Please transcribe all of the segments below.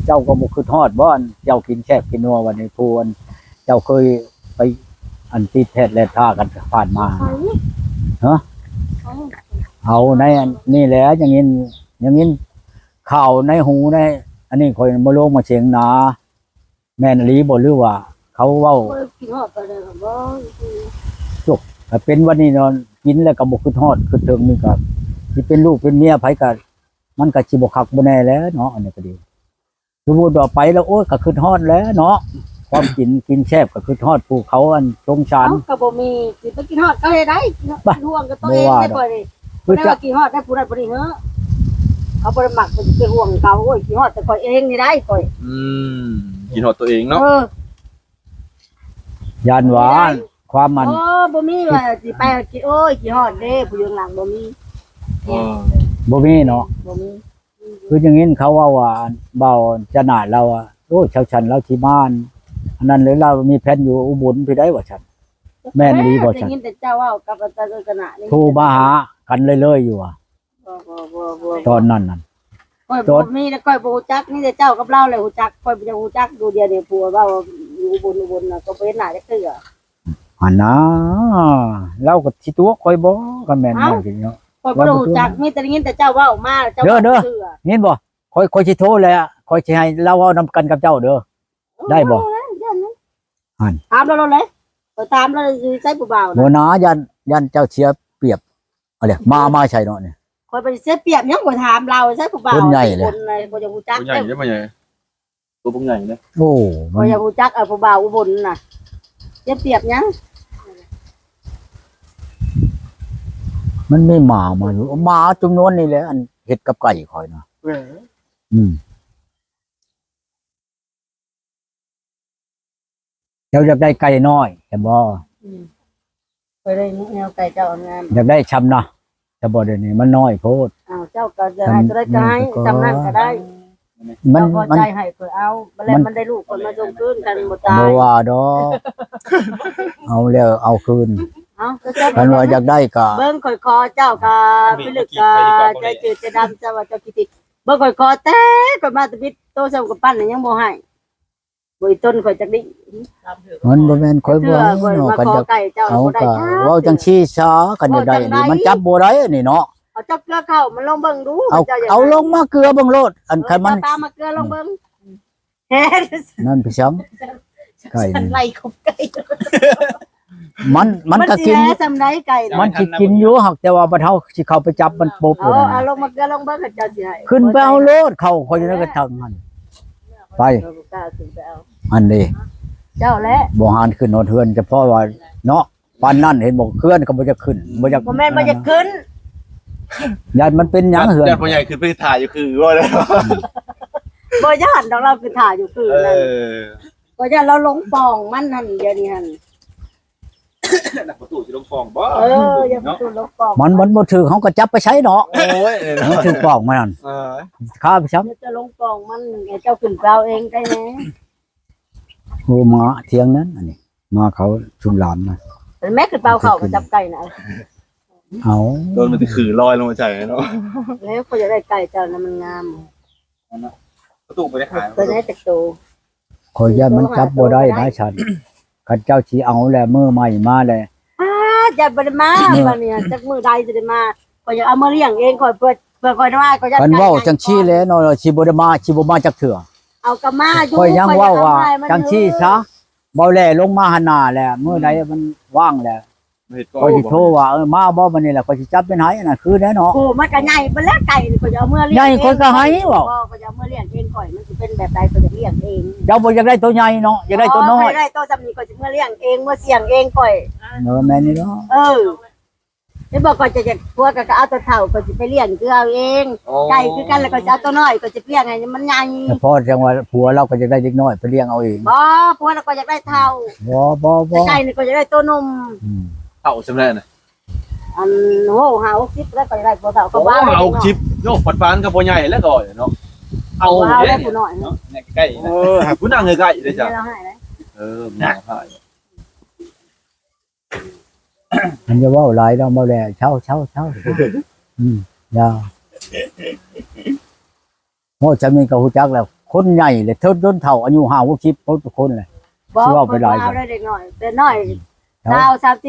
เจ้าก็บ่คือทอดบ่อันเจ้ากินแซ่บกินนัววันนี้พูนเจ้าเคยไปอันติดแพทย์และท่ากันผ่านมาฮะเอาในอันนี่แหละอย่างนี้ข่าวในหูในอันนี้คอยบ่ลงมาเสียงหนาแม่นอีหลีบ่หรือว่าเขาเว้าจุกถ้าเป็นวันนี้นอนกินแล้วก็บ่คือทอดคือถึงนี่ก็สิเป็นลูกเป็นเมียไผก็มันก็สิบ่คักบ่แน่แล้วเนาะอันนี้ก็ดีสมมุติว่าไปแล้วโอ้ยก็คือทอดแล้วเนาะความกินแซ่บก็คือทอดภูเขาอันสงสารก็บ่มีสิไปกินฮอดก็เฮ็ดได้ร่วงกับตัวเองได้บ่นี่บ่ได้ว่ากินฮอดได้ผู้ใดบ่ได้เฮ้อเขาบ่ได้มักไปห่วงเขาโอ้ยกินฮอดแต่ข่อยเองนี่ได้ข่อยกินหอดตัวเองเนาะยานหวานความมันบ่มีว่าสิไปกินโอ้ยกินฮอดเด้ผู้อยู่หลังบ่มีบ่มีเนาะบ่มีคืออย่างงี้เขาว่าเบาจะหนาเราอ่ะโอ้ชาวชันเราที่บ้านอันนั้นเลยเรามีแผนอยู่อุบลไปได้ว่าฉันแม่นดีบ่ฉันแต่เจ้าว่ากับอาจารย์กนะนี่โทรมาหากันเลยๆอยู่อ่ะตอนนั้นน่ะข่อยบ่มีแล้วข่อยบ่ฮู้จักนี่แต่เจ้ากับเราเลยฮู้จักข่อยบ่ฮู้จักดูเดียวนี่ผัวว่าอยู่อุบลน่ะก็บ่เห็นหน้าจักเทื่อหันนะเราก็สิตัวข่อยบ่ก็แม่นจังซี่เนาะข่อยบ่รู้จักมีแต่ได้ยินแต่เจ้าเว้ามาเจ้าเด้อเห็นบ่ข่อยสิโทรเลยอ่ะข่อยสิให้เราเว้านำกันกับเจ้าเด้อได้บ่หันถามเราเลยข่อยถามเราสิใส่ผู้บ่าวบ่นะยันเจ้าเสียเปรียบอะไรมาใช่เนาะนี่ข่อยไปเสียเปรียบหยังข่อยถามเราใส่ผู้บ่าวคนใหญ่เลยข่อยจะฮู้จักใหญ่ได้บ่ใหญ่ตัวบ่ใหญ่เด้โอ้ข่อยจะฮู้จักผู้บ่าวอุบลน่ะเสียเปรียบหยังมันไม่มาอยู่มาจำนวนนี่แหละอันเห็ดกับไก่คอยเนาะเจ้าอยากได้ไก่น้อยแต่บ่ไปได้แนวไก่เจ้างามอยากได้ชำนะแต่บ่เดี๋ยวนี้มันน้อยโพดเจ้าก็จะให้ก็ได้จำนั่นก็ได้มันใจให้เพื่อเอาแล้วมันได้ลูกคนมาส่งคืนกันบ่ตายบ่ว่าดอกเอาแล้วเอาคืนกันว่าอยากได้ก็เบิ่งข่อยคอเจ้าก็พิลึกก็ใจจืดใจดำเจ้าว่าเจ้าคิดเบิ่งข่อยคอแต่ข่อยมาตะบิดโตซ้ำกับปั้นยังบ่ให้บ่อีต้นข่อยจักดิมันบ่แม่นข่อยบ่เนาะกันจะเอาก็เว้าจังซี่ซะกันจะได้นี่มันจับบ่ได้นี่เนาะเอาจับเกลือเข้ามันลงเบิ่งดูเอาลงมาเกลือเบิ่งโลดอันคันมันตามมาเกลือลงเบิ่งนั่นพี่ช้ำไก่ไล่ขบไก่มันก็กินมันสิกินอยู่หักแต่ว่าบ่เท่าสิเข้าไปจับมันปุ๊บเอาลงมาเกลือลงเบิ่งเจ้าสิให้ขึ้นไปเอาโลดเข้าข่อยจะได้กระทังหั่นไปอันนี้เจ้าและบ่หานขึ้นโนเทือนเฉพาะว่าเนาะปานนั้นเห็นบ่เคลื่อนก็บ่จะขึ้นบ่จะบ่แม่นบ่จะขึ้นญาติมันเป็นหยังเหือนญาติพ่อใหญ่ขึ้นไปถ่ายอยู่คือว่าแล้วบ่ญาติดอกเราคือถ่ายอยู่คือนั่นบ่ญาติเราลงปองมันนั่นเดี๋ยวนี้หั่นนักประตูสิลงฟองบ่อย่าประตูลงปองมันบ่ถือเขาก็จับไปใช้เนาะโอ้ยมันถือปองมันนั่นข้าไปช้ำจะลงปองมันเจ้าขึ้นเปล่าเองได้แน่โอ้มาเที่ยงนั้นอันนี้มาเขาชุมหลานนะแม่ขึ้นเปล่าเขาจับไก่น่ะเอาโดนมันสิขือลอยลงมาใจเนาะแล้วเขาจะได้ไก่เจ้านั้นมันงามประตูบ่ได้ขายตัวนี้จักโตขอยย่ามันจับบ่ได้นะฉันคันเจ้าสิเอาแล้วมื้อใหม่มาแล้วจะบ่ได้มาบัดนี้จักมื้อใดสิได้มาข่อยอยากเอามาเลี้ยงเองข่อยเพื่อข่อยมาข่อยจะกันเว้าจังซี่แหละเนาะสิบ่ได้มาสิบ่มาจักเทื่อเอากะมาอยู่ข่อยยังเว้าว่าจังซี่ซะบ่แลลงมาหั่นน่ะแหละมื้อใดมันว่างแล้วข่อยสิโทรว่ามาบ่มื้อนี้แหละข่อยสิจับเป็นไห้น่ะคือแน่เนาะโอ้มันก็ใหญ่เบิ่แล้วไก่นี่ข่อยจะเอามื้อเลี้ยงใหญ่ข่อยก็ให้เว้าข่อยจะเอามื้อเลี้ยงเองข่อยมันสิเป็นแบบใดข่อยจะเลี้ยงเองเจ้าบ่อยากได้ตัวใหญ่เนาะอยากได้ตัวน้อยได้ตัวจำนี้ข่อยสิมื้อเลี้ยงเองมื้อเสี่ยงเองข่อยแม่นี่เนาะได้บอกข่อยจะพวกก็เอาตัวเฒ่าข่อยสิไปเลี้ยงคือเอาเองไก่คือกันแล้วก็จะเอาตัวน้อยข่อยสิเลี้ยงให้มันใหญ่แต่พอจังว่าผัวเราก็จะได้เด็กน้อยไปเลี้ยงเอาเองบ่ผัวเราก็อยากได้เฒ่าบ่ไก่นี่ก็จะได้ตัวนมเฒ่าซั่นแหละน่ะอันโห60แล้วก็ได้บ่เฒ่าก็ว่าเอาชิปโยกปันๆกับพ่อใหญ่แล้วก็เนาะเอาเด้ผู้น้อยเนาะใกล้ผู้นางใกล้ๆเด้จ้ะน่ะมันจะว่าหลายดอกบ่แลเช่าอย่าโหจะมีก็ฮู้จักแล้ว คนใหญ่เลยเทิดต้นเฒ่าอายุ50-60ทุกคนเลย บ่ สิว่าไปหลาย เอาได้เด็กน้อยแต่น้อย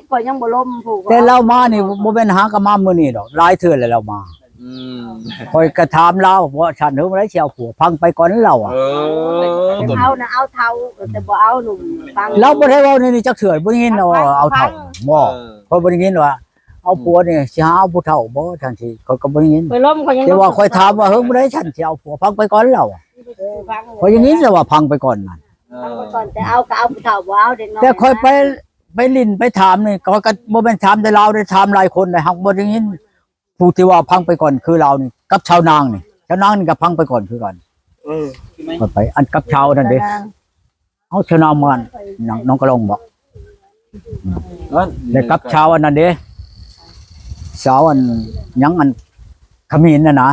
20-30ก็ยังบ่ล้มผูก แต่เรามานี่บ่แม่นหากะมามื้อนี้ดอกหลายเทื่อแล้วเรามา อืม คอยกระถามเราว่าฉันเฮาบ่ได้สิเอาผัวพังไปก่อนเราอ่ะ ตัว เอานะเอาเท่าแต่บ่เอาหนุ่มฟัง เราบ่ได้เว้าในนี่จักเทื่อบ่ได้ยินว่าเอาเฒ่าบ่เพราะบ่ได้ยินว่าเอาผัวนี่สิหาเอาผู้เฒ่าบ่ทันทีเขาก็บ่ได้ยิน ไปล้มเขายัง แต่ว่าคอยถามว่าเฮ้ยบ่ได้ฉันสิเอาผัวพังไปก่อนเราอะเพราะอย่างนี้จะว่าพังไปก่อนนั่น ฟังไปก่อนแต่เอาก็เอาผู้เฒ่าบ่เอาเด็กน้อย แต่คอยไปลิ้นไปถามนี่ก็บ่แม่นถามแต่เราได้ถามหลายคนเลยฮักบ่ได้ยินผู้ที่ว่าพังไปก่อนคือเรานี่กับชาวนางนี่ชาวนางนี่ก็พังไปก่อนคือกันก็ไปอันกับชาวนั่นเด้เอาชาวนางมันน้องกระลงบอกแล้วกับชาวอันนั้นเด้สาวอันยังอันขมิ้นน่ะนะ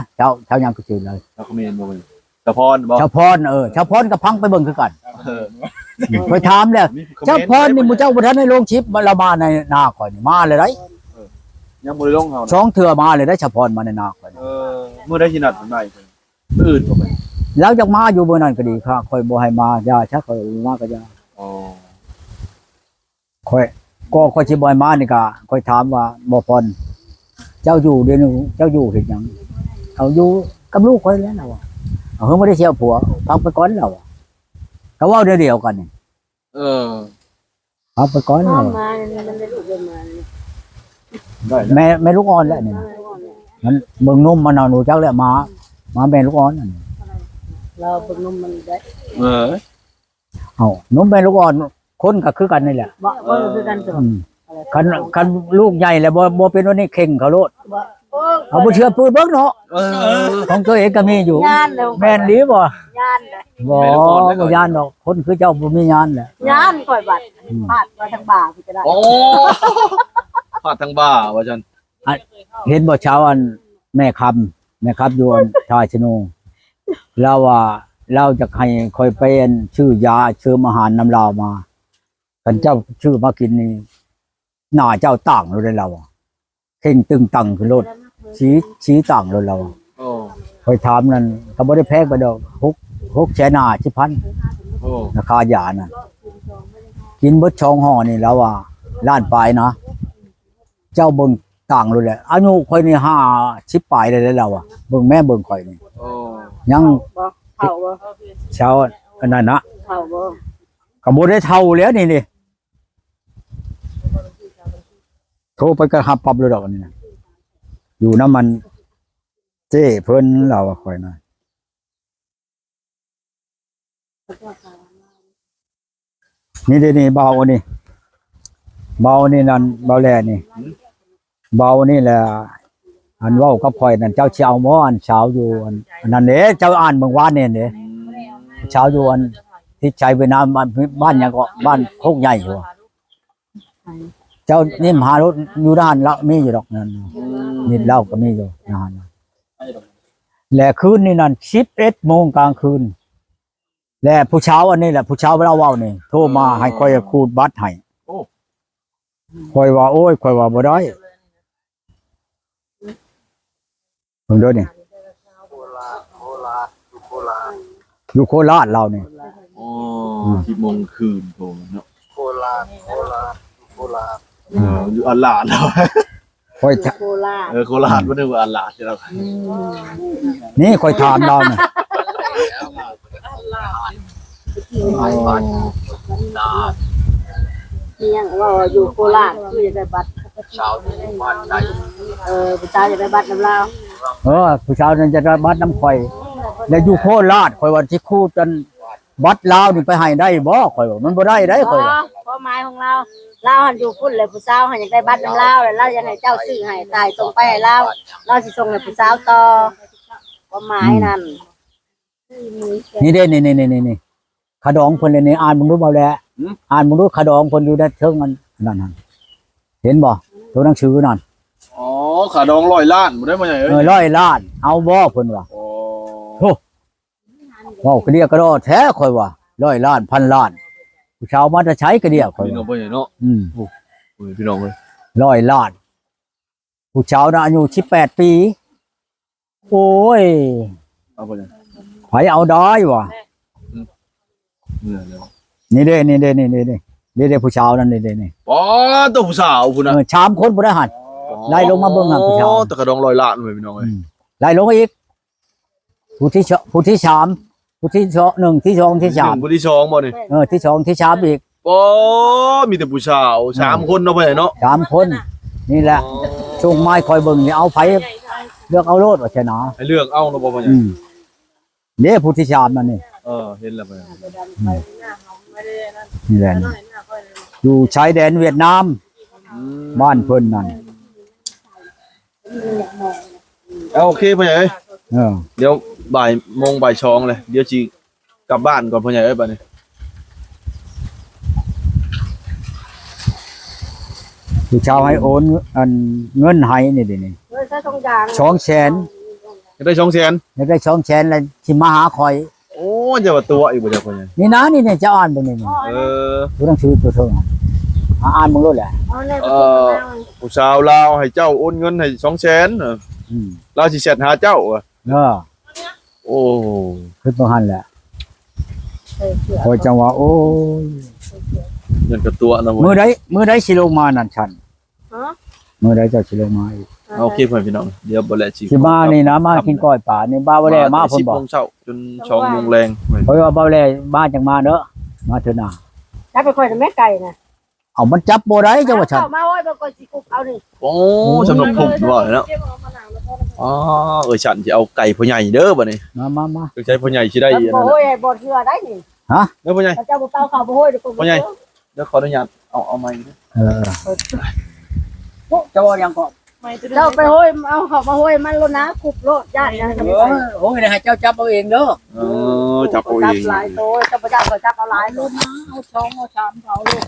ชาวยังก็ชื่อเลย แล้วเขามีบ่มีตะพรบ่ ชาวพรชาวพรก็พังไปเบิ่งคือกัน เออ ไปถามแล้วเจ้าพรนี่หมู่เจ้าบ่ทันได้ลงชิปมาละมาในนาข่อยนี่มาเลยได้ ยังบ่ได้ลงเฮา สองเทื่อมาเลยได้เฉพาะมาในนาข่อยนี่ มื้อได้สินัดมันได้มื้ออื่นบ่ไป แล้วจากมาอยู่เมื่อนั้นก็ดีค่ะข่อยบ่ให้มาอย่าชักข่อยมาก็อย่า อ๋อ ข่อยสิบ่ให้มานี่ก็ข่อยถามว่าบ่พรเจ้าอยู่เดี๋ยวนี้เจ้าอยู่เฮ็ดหยังเอาอยู่กับลูกข่อยแล้วเราอะเอาเฮาบ่ได้เสียผัวพักไปก่อนเราอะก็เว้าเดียวกันนี่ เออ พักไปก่อนเรา มามันได้ลูกมา ได้ แม่ลูกอ่อนแล้วนี่นะมันเบิ่งนมมันเอาหนูจักแล้วมาแม่ลูกอ่อนนั่น เราเบิ่งนมมันได้ เออ เอานมแม่ลูกอ่อนคนก็คือกันนี่แหละ บ่คือกันตัว คันลูกใหญ่แล้วบ่เป็นว่านี่เข่งเขาโลด บ่ เอาบ่เชื่อปืนเบิ่งเนาะ เออ ของตัวเองก็มีอยู่ ยานแล้ว แม่นดีบ่ ยานเลย บ่บ่ยานดอกคนคือเจ้าบ่มียานแหละ ยานก่อยบัดพาดมาทางบ่าพี่จะได้ โอ้พาดทั้งบ้าว่าจัน เห็นบ่เช้าอันแม่คำอยู่อันชายชนูเราว่าเราจะให้คอยไปอันชื่อยาชื่ออาหารนำลาวมาคันเจ้าชื่อมากินนี่หน้าเจ้าต่างเลยเราอะเข่งตึงตังคือรถชี้ต่างเลยเราอะ โอ้ คอยถามนั่นก็บ่ได้แพงไปดอก6แสนหน้า10,000 โอ้ ราคายาน่ะกินเบิดช่องห่อนี่แล้วว่าล้านปลายนะเจ้าเบิ่งต่างเลยแหละอายุข่อยนี่50ปลายได้แล้วเราอ่ะเบิ่งแม่เบิ่งข่อยนี่ โอ้ ยัง บ่เท่าบ่ เช้าอันนั้นนะ เท่าบ่ ก็บ่ได้เท่าแล้วนี่โทรไปก็หับปรับเลยดอกอันนี่นะอยู่น้ำมันเจ้เพิ่นเราอะข่อยนะนี่เด้นี่เบาอันนี้เบานี่นั่นเบาแลนี่เบานี่แหละอันเว้ากับข่อยนั่นเจ้าสิเอาหม้ออันเช้าอยู่อันนั้นเด้เจ้าอ่านเมื่อวานนี่เด้เช้าอยู่อันที่ชัยเวียดนามบ้านหยังก็บ้านโคกใหญ่อยู่อะเจ้านี่มหารถอยู่ด้านละมีอยู่ดอกนั่นนี่เหล้าก็มีอยู่นานและคืนนี่นั่น11โมงกลางคืนและผู้เช้าอันนี้แหละผู้เช้าเราเว้านี่โทรมาให้ข่อยขูดบัตรให้ข่อยว่าโอ้ยข่อยว่าบ่ได้เพิ่นเด้อนี่อยู่โคราชเรานี่ โอ้10 โมงคืนโทรเนาะโคราชอยู่อัลลาดแล้ว ข่อย โคราช โคราชบ่นึกว่าอัลลาดแล้ว นี่ข่อยถามเรานี่ นี่ยังว่าอยู่โคราชคือจะได้บัตรชาวบ้านได้ผู้ชายจะได้บัตรนำลาว ผู้เช้านั้นจะได้บัตรน้ำข่อยแล้วอยู่โคราชข่อยว่าสิคูดกันบัตรลาวนี่ไปให้ได้บ่ข่อยว่ามันบ่ได้ได้ข่อยว่า เพราะหมายของเราหันอยู่พุ่นเลยผู้สาวหันอยากได้บัตรนำลาวแล้วเราอยากให้เจ้าซื้อให้ตายส่งไปให้เราสิส่งให้ผู้สาวต่อความหมายนั่น นี่เด้นี่ขะดองเพิ่นเลยนี่อ่านมึงรู้บ่แลอ่านมึงรู้ขะดองเพิ่นอยู่ในเทิงมันนั่นเห็นบ่ตัวหนังสือนั่น อ๋อขาดอง100 ล้านบ่ได้มาใหญ่เอ้ย 100 ล้านเอาบ่เพิ่นว่า โอ้ เว้ากระเดียกระดอแท้ข่อยว่า100 ล้านพันล้านผู้ชาวมาจะใช้กระเดียข่อย พี่น้อง ว่า บ่ใหญ่เนาะโอ้ยพี่น้องเอ้ย 100 ล้านผู้ชาวน่ะอายุ18 ปีโอ้ย เอาบ่ใหญ่ ไผเอาได้วะ แ เมื่อแล้ว นี่เด้นี่ผู้ชาวนั่นนี่ อ๋อตัวผู้สาวพุ่นน่ะ ชามคนบ่ได้หัด ไล่ลงมาเบิ่งหาผู้ชาย โอ้ตะกระดองลอยล้านเลยพี่น้องเอ้ย ไล่ลงมาอีกผู้ที่สามผู้ที่หนึ่งที่สองที่สาม ผู้ที่สองบ่นี่ ที่สองที่สามอีก โอ้มีแต่ผู้สาว3คนเนาะพ่อใหญ่เนาะ สามคนนี่แหละช่วงไม้คอยเบิ่งนี่เอาไผเลือกเอาโลดว่าชนะ ให้เลือกเอาเนาะบ่พ่อใหญ่ นี่ผู้ที่สามนั่นนี่ เห็นแล้วพ่อใหญ่ นี่แหละอยู่ชายแดนเวียดนามบ้านเพิ่นนั่น เอาโอเคพ่อใหญ่เอ้ย เออ เดี๋ยวบ่ายโมงบ่าย2เลยเดี๋ยวสิกลับบ้านก่อนพ่อใหญ่เอ้ยบัดนี้ ผู้ชาวให้โอนอันเงินให้นี่ดินี่ เฮ้ยใช้ตรงยาง 200,000 ได้200,000 อยากได้200,000แล้วสิมาหาคอย โอ้จะว่าตัวอีกบ่จ้ะพ่อใหญ่ นี่นะนี่จะอ่านเบิ่งนี่ เออ ผู้ต้องชื่อตัวเทิงอ่านเบิ่งโลดแหละ ผู้สาวลาวให้เจ้าโอนเงินให้200,000ลาวสิแชทหาเจ้าอะ โอ้ คือบ่หันแหละคอยจังว่าโอ้ย เงินกับตัวนะ มื้อใดสิลงมานั่นฉันมื้อใดเจ้าสิลงมาอีก โอเคเพื่อนพี่น้องเดี๋ยวบ่แลสิ สิมานี่นะมากินก้อยป่านี่บ่าวแลมาเพิ่นบอก 10 โมงเช้าจน2 โมงแรง เพราะว่าบ่าวแลมาจังมาเด้อมาเถอะนะ จับไปค่อยแต่แม่ไก่นะ เอามันจับบ่ได้จังว่าฉัน มาโอ้ยบ่ก่อนสิกุบเอานี่ โอ้สำหรับผมว่าเนาะอ๋อฉันสิเอาไก่พ่อใหญ่เด้อบัดนี้ มา ต้องใช้พ่อใหญ่สิได้อัน บ่ นั้น โอ้ยบ่เชื่อได้นี่ เด้อพ่อใหญ่ เจ้าบ่เป้าเขาบ่โอ้ยเดี๋ยวกู เดี๋ยวขออนุญาตเอาไม้เด้อ จะว่ายังก็ เจ้าไปโอ้ยเอาเขามาโอ้ยมันโลนะกุบโลดญาตินะ โอ้ยให้เจ้าจับเอาเองเด้อ จับเอาเอง หลายโตเจ้าบ่จับก็จับเอาหลายโล เอา2เอา3เอาลูก